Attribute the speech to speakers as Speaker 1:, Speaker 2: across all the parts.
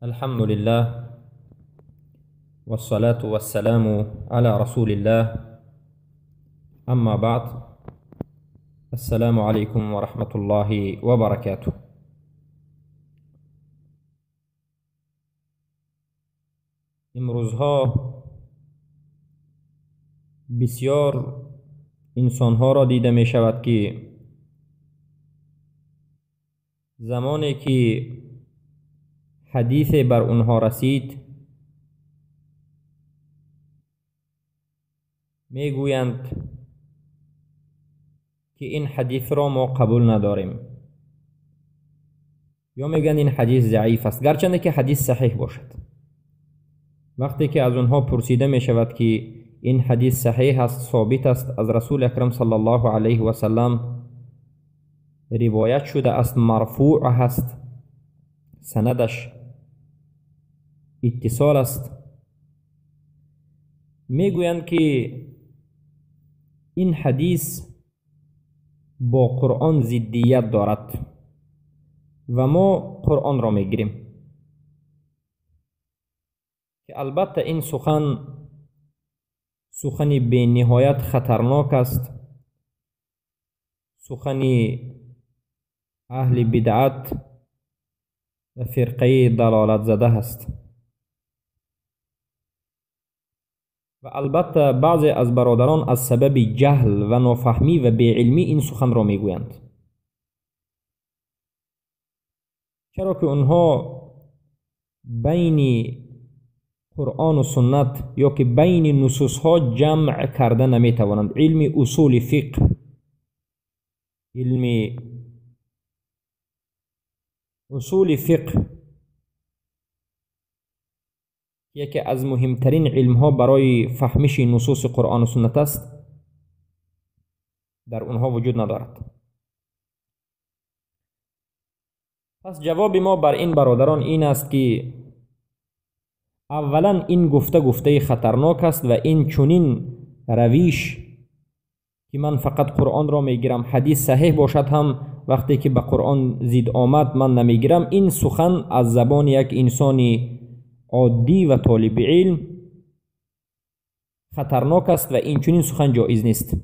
Speaker 1: الحمد لله والصلاة والسلام على رسول الله. أما بعد، السلام عليكم ورحمة الله وبركاته. امروزها بسیار انسانها را دیده می شود که زمانی که حدیث بر اونها رسید می گویند که این حدیث را ما قبول نداریم، یا میگن این حدیث ضعیف است، گرچه که حدیث صحیح باشد. وقتی که از اونها پرسیده می شود که این حدیث صحیح است، ثابت است، از رسول اکرم صلی الله علیه و سلم روایت شده است، مرفوع هست، سندش اتصال است، میگویند که این حدیث با قرآن ضدیت دارد و ما قرآن را میگیریم. که البته این سخن به نهایت خطرناک است، سخن اهل بدعت و فرقه ضلالت زده است. و البته بعضی از برادران از سبب جهل و نافهمی و بی‌علمی این سخن را میگویند، چرا که اونها بین قرآن و سنت یا که بین نصوص ها جمع کرده نمیتوانند. علم اصول فقه، علم اصول فقه یکی از مهمترین علم ها برای فهمش نصوص قرآن و سنت است، در اونها وجود ندارد. پس جواب ما بر این برادران این است که اولا این گفته خطرناک است و این چنین رویش که من فقط قرآن را میگیرم، حدیث صحیح باشد هم وقتی که به قرآن زید آمد من نمیگیرم، این سخن از زبان یک انسانی عادی و طالب علم خطرناک است و این چنین سخن جایز نیست.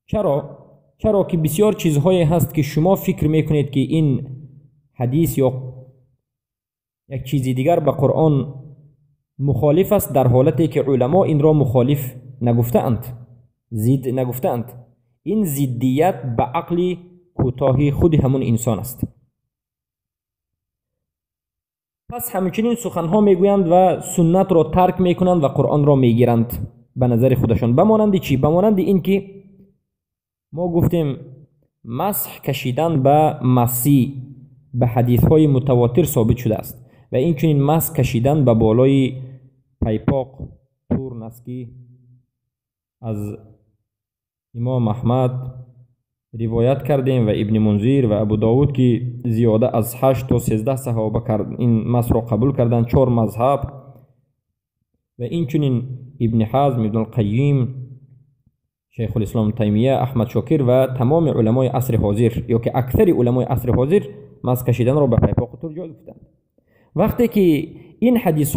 Speaker 1: چرا که بسیار چیزهایی هست که شما فکر میکنید که این حدیث یا یک چیزی دیگر به قرآن مخالف است، در حالتی که علما این را مخالف نگفتند، ضد نگفتند. این ضدیت به عقل کوتاهی خود همون انسان است. پس همچنین سخنها میگویند و سنت را ترک میکنند و قرآن را میگیرند به نظر خودشان. بمانند چی؟ بمانند این که ما گفتیم مسح کشیدن به مسیح به حدیث های متواتر ثابت شده است و این چنین مسح کشیدن به بالای پیپاق تور نسکی از امام احمد روایت کردیم و ابن منذر و ابو داود که زیاده از 8 تا 13 صحابه این مسح را قبول کردند، 4 مذهب، و این چنین ابن حزم، ابن القیم، شیخ الاسلام تیمیه، احمد شاکر و تمام علمای عصر حاضر، یا که اکثر علمای عصر حاضر مسح کشیدن را به پیپاق تور جایز گفتند. وقتی که این حدیث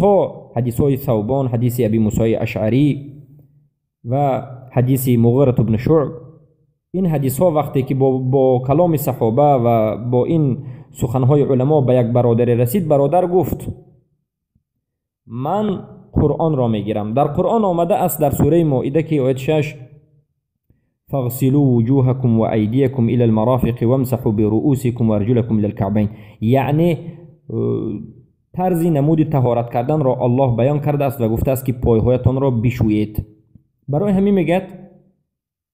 Speaker 1: های ثوبان، حدیث ابی موسی اشعری و حدیث مغیرة بن شعب، این حدیث ها وقتی که با کلام صحابه و با این سخنهای علما به یک برادر رسید، برادر گفت من قرآن را میگیرم. در قرآن آمده است در سوره مائده که آیه 6 فاغسلوا وجوهکم و ایدیکم الى المرافق وامسحوا برؤوسکم و ارجلکم الى الكعبین، یعنی طرز نمود طهارت کردن را الله بیان کرده است و گفته است که پایهایتان را بشویید. برای همین میگه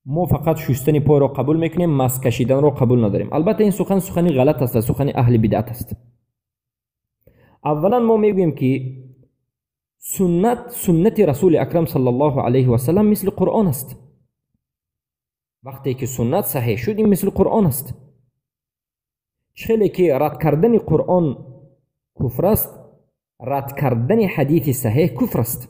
Speaker 1: ما فقط شستن پای را قبول میکنیم، مسح کشیدن را قبول نداریم. البته این سخن غلط است، سخن اهل بدعت است. اولا ما میگوییم که سنت رسول اکرم صلی الله علیه و سلم مثل قرآن است. وقتی که سنت صحیح شد این مثل قرآن است. چخیلی که رد کردن قرآن کفر است، رد کردن حدیث صحیح کفر است.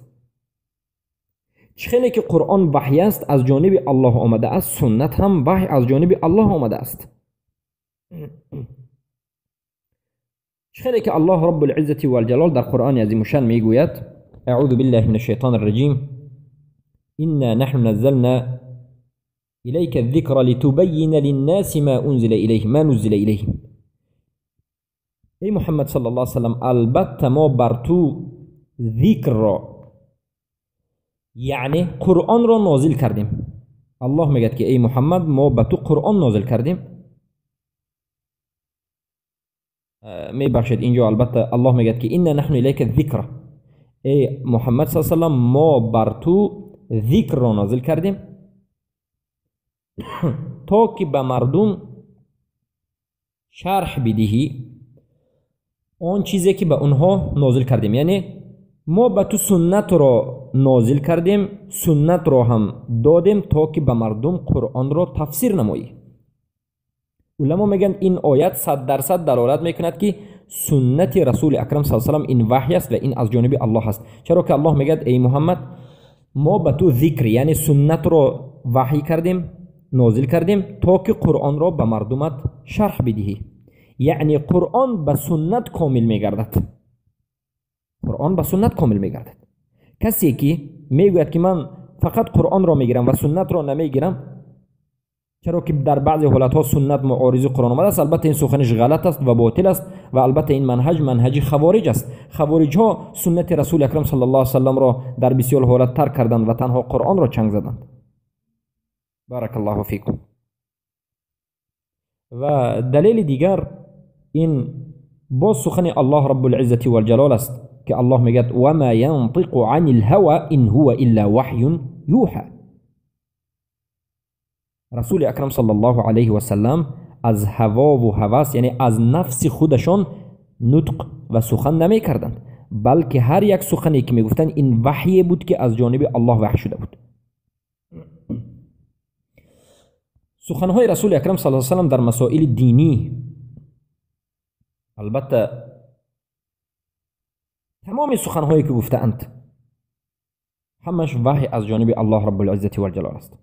Speaker 1: چخیلی که قرآن وحی است از جانب الله آمده است، سنت هم وحی از جانب الله آمده است. خیلی که الله رب العزة والجلال در قرآن عظیم و شان میگوید: اعوذ بالله من الشیطان الرجیم إنا نحن نزلنا إليك الذكر لتبين للناس ما نزل إليهم. ای محمد صلی الله علیه وسلم، البته ما بر تو ذکر را یعنی قرآن را نازل کردیم. الله میگه که ای محمد ما به تو قرآن نازل کردیم. میبخشید اینجا البته الله میگه که إنا نحن إليك الذکر، ای محمد صلی الله علیه وسلم ما بر تو ذکر را نازل کردیم تا که به مردم شرح بدهی آن چیزی که به اونها نازل کردیم. یعنی ما به تو سنت را نازل کردیم، سنت را هم دادیم تا که به مردم قرآن را تفسیر نمایی. علما میگن این آیت 100% دلالت میکند که سنت رسول اکرم صلی الله علیه و این وحی است و این از جانب الله است. چرا که الله میگه ای محمد ما به تو ذکر یعنی سنت را وحی کردیم، نازل کردیم تا که قرآن را به مردمت شرح بدهی. یعنی قرآن به سنت کامل میگردد. قرآن به سنت کامل میگردد. کسی که میگوید که من فقط قرآن را میگیرم و سنت را نمیگیرم، چرا که در بعضی حالت ها سنت معارض قرآن آمده است، البته این سخنش غلط است و باطل است و البته این منهج خوارج است. خوارج ها سنت رسول اکرم صلی الله علیه و سلم را در بسیار حالت ترک کردند و تنها قرآن را چنگ زدند. بارک الله فیکم. و دلیل دیگر این باز سخن الله رب العزة والجلال است که الله میگه و ما ينطق عن الهوى ان هو الا وحی یوحى. رسول اکرم صلی الله علیه و سلم از هوا و هوس یعنی از نفس خودشان نطق و سخن نمی کردند، بلکه هر یک سخنی که می گفتند این وحی بود که از جانب الله وحی شده بود. سخنهای رسول اکرم صلی الله علیه و سلم در مسائل دینی، البته تمام سخنهایی که گفتند همش وحی از جانب الله رب العزة والجلال است.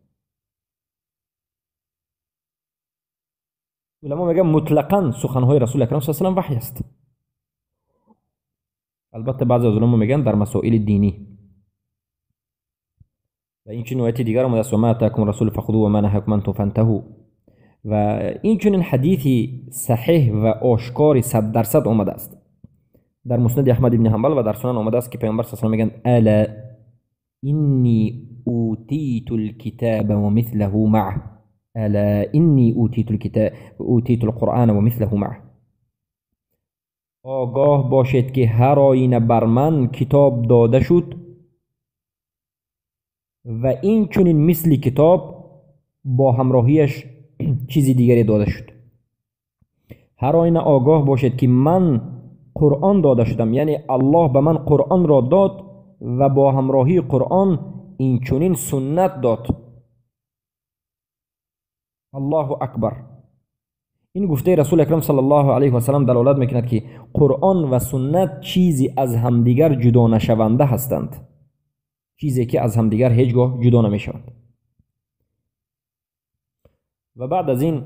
Speaker 1: علما میگن مطلقاً سخنهای رسول اکرم صلی الله علیه و وحی است. البته بعضی از علما میگن در مسائل دینی. و این چنین آیت دیگر آمده است: و ما آتاکم الرسول فخذوه و ما نهاکم عنه فانتهوا. و این چنین حدیثی صحیح و آشکار 100% آمده است در مسند احمد بن حنبل و در سنن آمده است که پیامبر صلی الله علیه و آله میگن الا انی اوتیت الکتاب و مثله معه، الا انی اوتیت القرآن و مثله معه. آگاه باشید که هر آینه بر من کتاب داده شد و این چنین مثل کتاب با همراهیش چیزی دیگری داده شد. هر آینه آگاه باشید که من قرآن داده شدم، یعنی الله به من قرآن را داد و با همراهی قرآن این چنین سنت داد. الله اکبر. این گفته رسول اکرم صلی الله علیه و سلم دلالت میکند که قرآن و سنت چیزی از همدیگر جدا نشونده هستند، چیزی که از همدیگر هیچگاه جدا نمیشوند. و بعد از این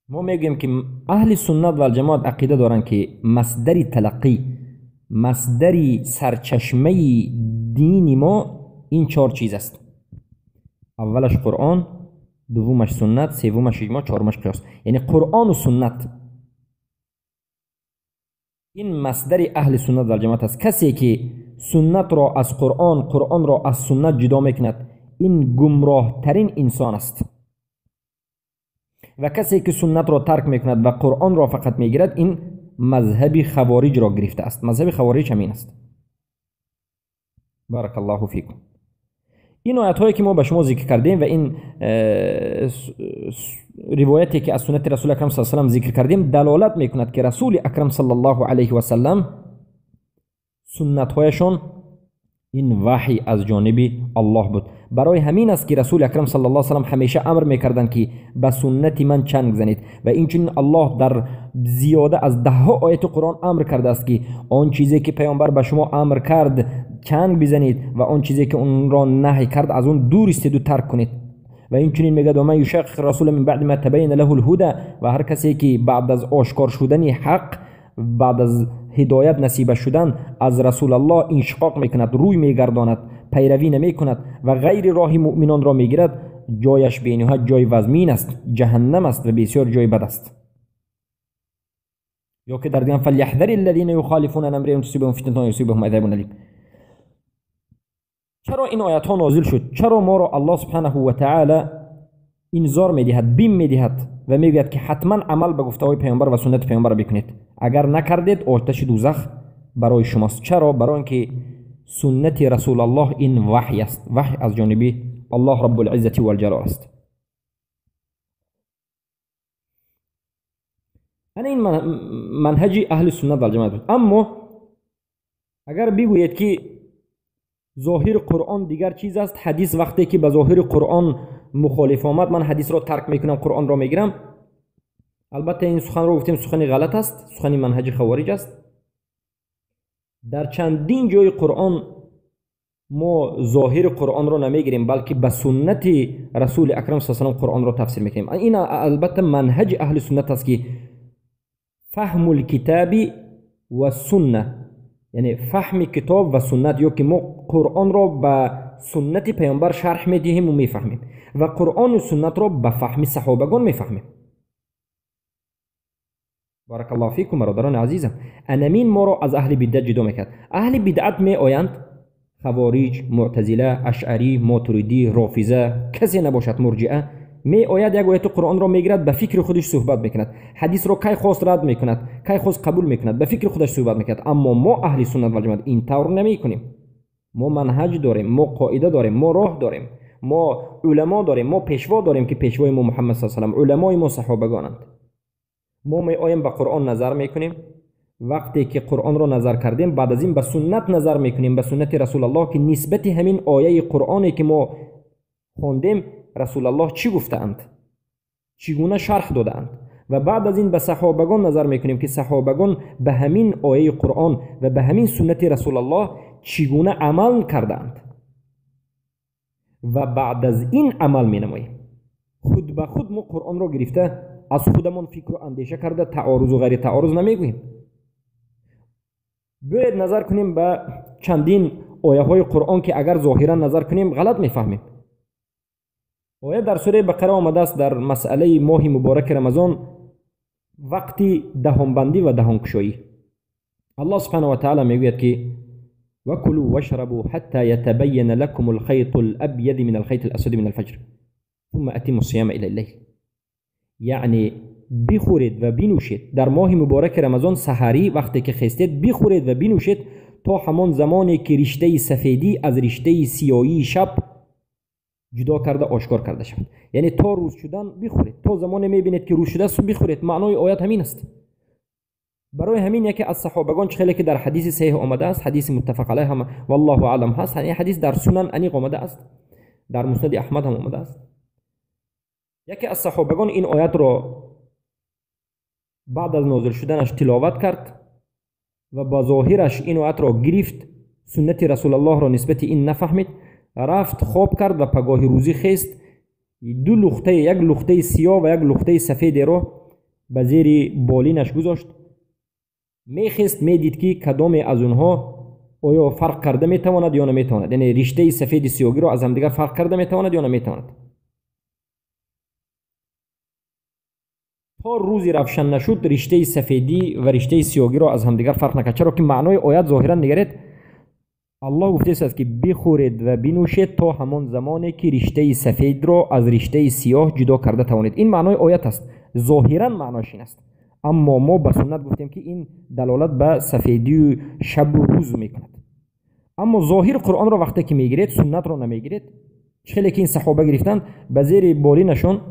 Speaker 1: ما میگیم که اهل سنت و الجماعت عقیده دارن که مصدر تلقی، مصدر سرچشمه دین ما این 4 چیز است: اولش قرآن، دومش سنت، سومش اجماع، چهارمش قیاس. یعنی قرآن و سنت این مصدر اهل سنت و الجماعت است. کسی که سنت را از قرآن، قرآن را از سنت جدا میکند این گمراه ترین انسان است. و کسی که سنت را ترک میکند و قرآن را فقط میگیرد این مذهب خوارج را گرفته است. مذهب خوارج همین است. بارک الله فیکم. این آیات هایی که ما به شما ذکر کردیم و این روایتی که از سنت رسول اکرم صلی الله علیه و سلم ذکر کردیم دلالت میکند که رسول اکرم صلی الله علیه و سلم سنت هایشان این وحی از جانب الله بود. برای همین است که رسول اکرم صلی الله علیه و سلم همیشه امر میکردند که به سنت من چنگ زنید و این چنین الله در زیاده از 10 آیت قرآن امر کرده است که آن چیزی که پیامبر به شما امر کرد چنگ بزنید و آن چیزی که اون را نهی کرد از اون دور استید و ترک کنید. و این چنین میگه و من یشاقق رسول من بعد ما تبین له الهدى و هر کسی که بعد از آشکار شدن حق، بعد از هدایت نصیب شدن از رسول الله انشقاق میکند، روی میگرداند، پیروی نمیکند و غیر راه مؤمنان را میگیرد، جایش بینها جای وزمین است، جهنم است و بسیار جای بد است. یا که در دیگه فلیحذر الذین یخالفون عن امره ان تصیبهم فتنه و یصیبهم عذاب الیم. چرا این آیات ها نازل شد؟ چرا ما را الله سبحانه و تعالی انذار میدهد، بیم میدهد و میگوید که حتما عمل به گفته های پیامبر و سنت پیامبر بکنید، اگر نکردید آتش دوزخ برای شماست. چرا؟ برای اینکه سنت رسول الله این وحی است، وحی از جانب الله رب العزة والجلال است. این منهج اهل سنت و الجماعت بود. اما اگر بگویید که ظاهر قرآن دیگر چیز است، حدیث وقتی که به ظاهر قرآن مخالف آمد من حدیث را ترک میکنم، قرآن را میگیرم، البته این سخن را گفتیم سخن غلط است، سخن منهج خوارج است. در چندین جای قرآن ما ظاهر قرآن را نمیگیریم بلکه به سنت رسول اکرم صلی الله علیه و قرآن را تفسیر میکنیم. این البته منهج اهل سنت است که فهم الکتاب و سنت، یعنی فهم کتاب و سنت، یا که ما قرآن را به سنت پیامبر شرح میدهیم و میفهمیم و قرآن و سنت را به فهم صحابگان میفهمیم. بارک الله فیکم برادران عزیزم. انمین ما را از اهل بدعت جدا میکرد. اهل بدعت می آیند خوارج، معتزله، اشعری، ماتریدی، رافضه، کسی نباشد مرجئه، می آید یک آیت قرآن را میگیرد به فکر خودش صحبت میکند، حدیث را کی خواست رد میکند، کی خواست قبول میکند، به فکر خودش صحبت میکند. اما ما اهل سنت و جماعت این طور نمیکنیم. ما منهج داریم، ما قاعده داریم، ما راه داریم، ما علما داریم، ما پیشوا داریم که پیشوای ما محمد صلی الله علیه و آله، علمای ما صحابگانند. ما می آیم به قرآن نظر میکنیم، وقتی که قرآن را نظر کردیم بعد از این به سنت نظر میکنیم، به سنت رسول الله که نسبت همین آیه قرآنی که ما خوندیم رسول الله چی گفتند، چگونه شرح دادند، و بعد از این به صحابگان نظر میکنیم که صحابگان به همین آیه قرآن و به همین سنت رسول الله چگونه عمل کردند و بعد از این عمل مینماییم. خود به خود ما قرآن را گرفته از خودمان فکر و اندیشه کرده تعارض و غیر تعارض نمیگوییم. باید نظر کنیم به چندین آیه های قرآن که اگر ظاهرا نظر کنیم غلط میفهمیم. آیه در سوره بقره آمده است در مسئله ماه مبارک رمضان، وقتی دهان بندی و دهان گشایی. الله سبحانه و تعالی میگوید که وکلوا واشربوا حتى يتبين لكم الخيط الابيض من الخيط الاسود من الفجر ثم اتموا الصيام الى الليل. یعنی بخورید و بنوشید در ماه مبارک رمضان، سحری وقتی که خستید بخورید و بنوشید تا همان زمانی که رشته سفیدی از رشته سیاهی شب جدا کرده آشکار کرده شود. یعنی تا روز شدن بخورید، تا زمانی میبینید که روز شده است بخورید. معنای آیات همین است. برای همین یکی از صحابگان خیلی که در حدیث صحیح آمده است، حدیث متفق علیه هم والله اعلم هست، یعنی حدیث در سنن انیق آمده است، در مسند احمد هم آمده است. یکی از صحابگان این آیات را بعد از نازل شدنش تلاوت کرد و با ظاهرش این آیت را گرفت، سنت رسول الله را نسبت این نفهمید، رفت خواب کرد و پگاه روزی خست، دو لخته، یک لخته سیاه و یک لخته سفید را به زیر بالینش گذاشت. میخست میدید که کدام از اونها آیا فرق کرده میتواند یا نمیتواند، یعنی رشته سفید سیاهی را از هم دیگر فرق کرده میتواند یا نمیتواند. تا روزی روشن نشد رشته سفیدی و رشته سیاهی را از هم دیگر فرق نکرد. چرا که معنای آیت ظاهرا نگرید الله گفته است که بخورید و بنوشید تا همان زمانی که رشته سفید را از رشته سیاه جدا کرده توانید. این معنای آیت است، ظاهرا معناش این است. اما ما به سنت گفتیم که این دلالت به سفیدی شب و روز میکند. اما ظاهر قرآن را وقتی که میگیرید سنت را نمیگیرید. خیلی که این صحابه گرفتند به زیر بالینشون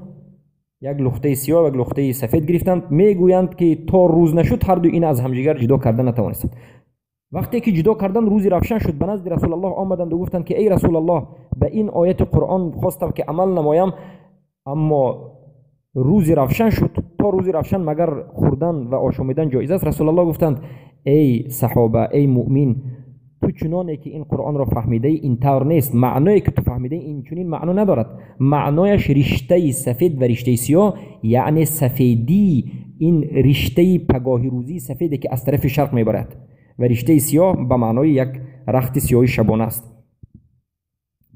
Speaker 1: یک لخته سیاه و یک لخته سفید گرفتند، میگویند که تا روز نشد هر دو این از همدیگر جدا کردن نتوانستند. وقتی که جدا کردن روزی روشن شد، به نزد رسول الله آمدند و گفتند که ای رسول الله به این آیت قرآن خواستم که عمل نمایم، اما روزی روشن شد. تا روزی روشن مگر خوردن و آشامیدن جایز است؟ رسول الله گفتند ای صحابه، ای مؤمن، تو چنانه که این قرآن را فهمیده این طور نیست. معنایی که تو فهمیده این چنین معنا ندارد. معنایش رشته سفید و رشته سیاه، یعنی سفیدی این رشته پگاهی روزی سفیدی که از طرف شرق میبرد و رشته سیاه به معنای یک رخت سیاهی شبانه است.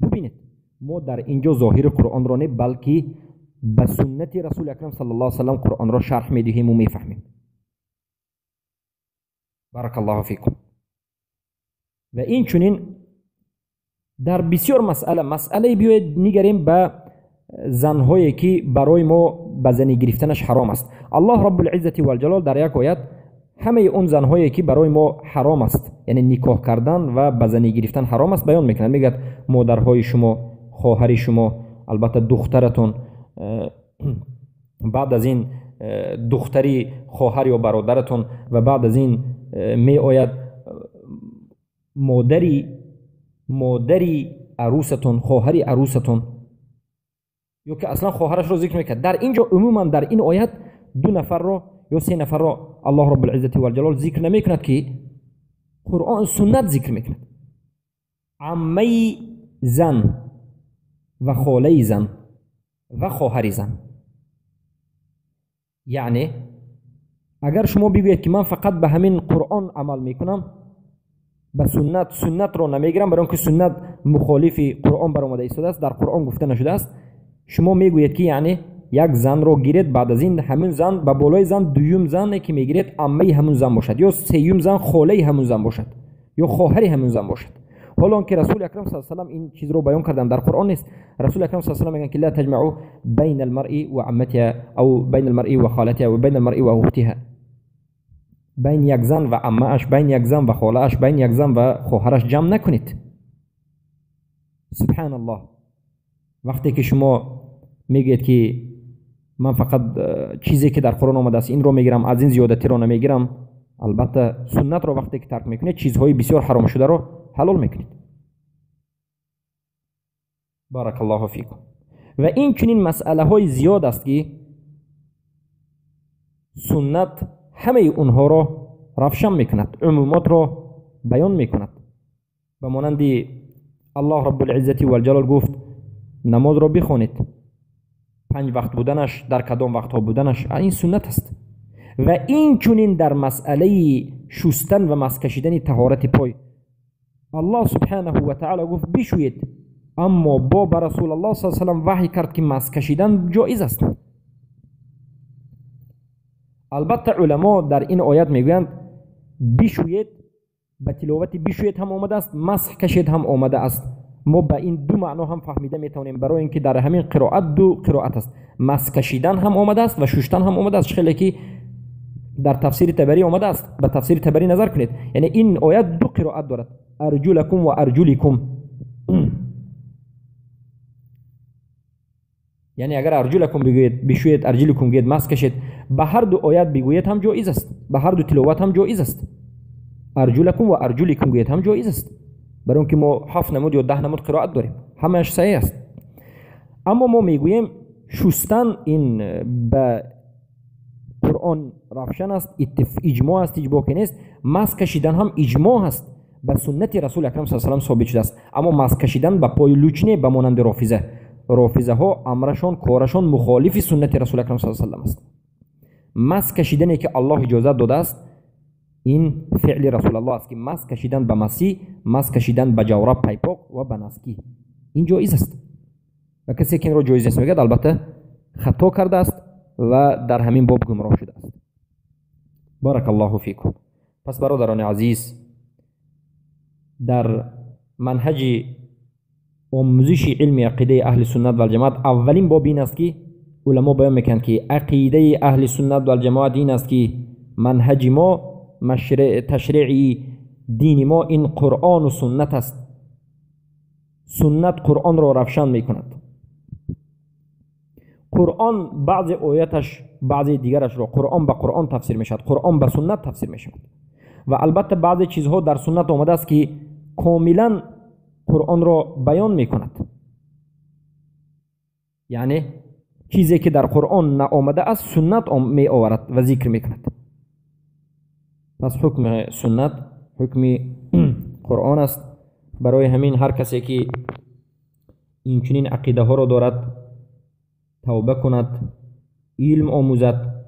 Speaker 1: ببینید ما در اینجا ظاهر قرآن را نه بلکه به سنت رسول اکرم صلی الله علیه و سلم قرآن را شرح میدهیم و میفهمیم. بارک الله فیکم. و این چنین در بسیار مسئله بیاید نگریم به زنهایی که برای ما به زنی گرفتنش حرام است. الله رب العزت و الجلال در یک آیت همه اون زنهایی که برای ما حرام است، یعنی نکاح کردن و به زنی گرفتن حرام است، بیان میکنند. میگه مادرهای شما، خواهر شما، البته دخترتون، بعد از این دختری خواهر یا برادرتون، و بعد از این می آید مادری عروستون، خواهری عروستون، یا که اصلا خواهرش رو ذکر میکرد. در اینجا عموما در این آیت 2 نفر را یا 3 نفر را الله رب العزت و الجلال ذکر نمیکند که قرآن سنت ذکر میکند. عمه زن و خاله زن و خواهر زن. یعنی اگر شما بگویید که من فقط به همین قرآن عمل میکنم، به سنت رو نمیگیرم، برای اینکه سنت مخالف قرآن برآمده ایستاده است، در قرآن گفته نشده است، شما میگویید که یعنی یک زن رو گیرید، بعد از این همون زن به بالای زن دویم زن که میگیرید عمه همون زن باشد، یا سیوم زن خاله همون زن باشد، یا خواهر همون زن باشد. حالا که رسول اکرم صلی الله علیه و آله این چیز رو بیان کردن در قرآن نیست. رسول اکرم صلی الله علیه و آله میگن که لا تجمعوا بین المرء و عمتها او بین المرء و خالتها و بین المرء و اختها. بین یک زن و عمه‌اش، بین یک زن و خاله‌اش، بین یک زن و خواهرش جمع نکنید. سبحان الله. وقتی که شما میگید که من فقط چیزی که در قرآن آمده است این رو میگیرم، از این زیادتی رو نمیگیرم، البته سنت رو وقتی که ترک میکنید چیزهای بسیار حرام شده رو حلال میکنید. بارک الله فیکم. و این چنین مسئله های زیاد است که سنت همه اونها را روشن میکند، عمومات را بیان میکند. به مانند الله رب العزت و الجلال گفت نماز را بخوانید، 5 وقت بودنش، در کدام وقت ها بودنش، این سنت است. و این چنین در مسئله شستن و مس کشیدن طهارت پای الله سبحانه و تعالی گفت بشویید، اما با رسول الله صلی الله علیه و سلم وحی کرد که مس کشیدن جایز است. البته علما در این آیت میگویند بشویید، به تلاوت بشویید هم آمده است، مسح کشید هم آمده است. ما به این 2 معنا هم فهمیده میتونیم، برای اینکه در همین قرائت 2 قرائت است، مس کشیدن هم آمده است و شستن هم آمده است. خیلی که در تفسیر تبری آمده است، به تفسیر تبری نظر کنید. یعنی این آیت 2 قرائت دارد، ارجلکم و ارجلکم. یعنی اگر ارجلکم بگویید بشویید، ارجلکم بگویید مس کشید، به هر 2 آیت بگویید هم جایز است، به هر 2 تلاوت هم جایز است. ارجلکم و ارجلکم بگویید هم جایز است، برای اینکه ما 7 نمود یا 10 نمود قرائت داریم، همه‌اش صحیح است. اما ما میگوییم شستن این به قرآن روشن است، اجماع است، اجماع که نیست. مس کشیدن هم اجماع است، به سنت رسول اکرم صلی الله علیه و سلم ثابت شده است. اما مس کشیدن به پای لوچنه به مانند رافضه ها امرشان کارشان مخالف سنت رسول اکرم صلی الله علیه و سلم است. مس کشیدنی که الله اجازه داده است این فعل رسول الله است که مس کشیدن به مسی، مس کشیدن به جورب پیپاک و به نسکی این جایز است. و کسی که این را جایز است میگه البته خطا کرده است و در همین باب گمراه شده است. بارک الله فیکم. پس برادران عزیز، در منهج آموزش علم عقیده اهل سنت و الجماعت اولین باب این است که علما بیان میکنند که عقیده اهل سنت و الجماعت این است که منهج ما، تشریع دین ما این قرآن و سنت است. سنت قرآن را روشن میکند. قرآن بعض آیاتش بعض دیگرش را قرآن به قرآن تفسیر میشد، قرآن به سنت تفسیر میشد. و البته بعض چیزها در سنت آمده است که کاملا قرآن را بیان میکند. یعنی چیزی که در قرآن نآمده است سنت می آورد و ذکر میکند. پس حکم سنت حکم قرآن است. برای همین هر کسی که این چنین عقیده ها را دارد توبه کند، علم آموزد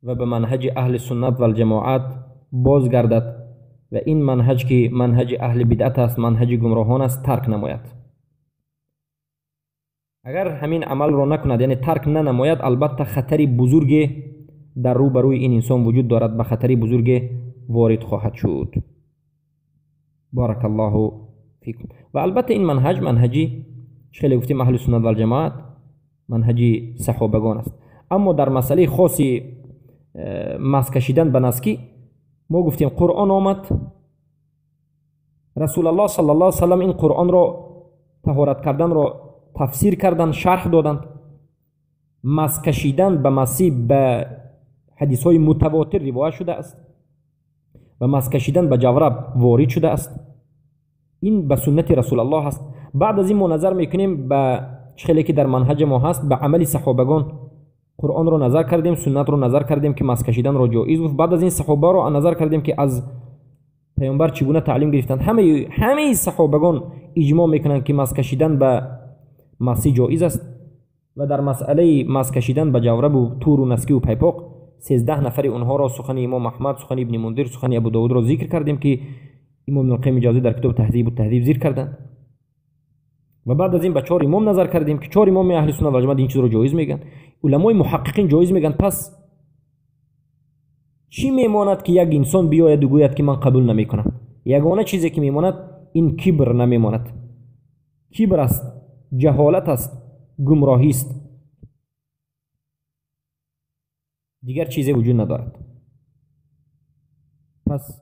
Speaker 1: و به منهج اهل سنت و الجماعت بازگردد و این منهج که منهج اهل بدعت است، منهج گمراهان است، ترک نماید. اگر همین عمل را نکند، یعنی ترک ننماید، البته خطری بزرگ در روبروی این انسان وجود دارد، به خطری بزرگ وارد خواهد شد. بارک الله فیکم. و البته این منهجی خیلی گفتیم اهل سنت و الجماعت، منهج صحابگان است. اما در مسئله خاصی مس کشیدن به نسکی ما گفتیم قرآن آمد، رسول الله صلی الله علیه و سلم این قرآن را طهارت کردن را تفسیر کردند، شرح دادند. مس کشیدن به مسیح به حدیث های متواتر روایت شده است و مس کشیدن به جورب وارد شده است. این به سنت رسول الله است. بعد از این ما نظر میکنیم به چخلی که در منهج ما هست، به عمل صحابگان. قرآن رو نظر کردیم، سنت رو نظر کردیم که مس کشیدن رو جایز گفت. بعد از این صحابه رو نظر کردیم که از پیامبر چگونه تعلیم گرفتند. همه صحابگان اجماع میکنند که مس کشیدن به مسیح جایز است. و در مسئله مس کشیدن به جورب و تور و نسکی و پیپاق 13 نفر اونها را سخن امام احمد، سخن ابن منذر، سخن ابو داود را ذکر کردیم که امام ابن القیم اجازه در کتاب تهذیب و تهذیب ذکر کردند. و بعد از این به 4 امام نظر کردیم که 4 امام اهل سنت و جماعت این چیز رو جایز میگن. علمای محققین جایز میگن. پس چی میماند که یک انسان بیاید و گوید که من قبول نمیکنم؟ یگانه چیزی که میماند این کبر نمیماند. کبر است، جهالت است، گمراهی است، دیگر چیزی وجود ندارد. پس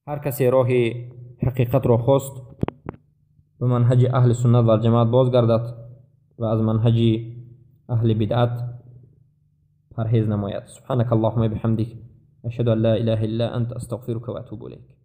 Speaker 1: هر کسی راه حقیقت را خواست به منهج اهل سنت و جماعت بازگردد و از منهج اهل بدعت پرهیز نماید. سبحانك اللهم بحمدك اشهد ان لا اله الا انت استغفرك واتوب اليك.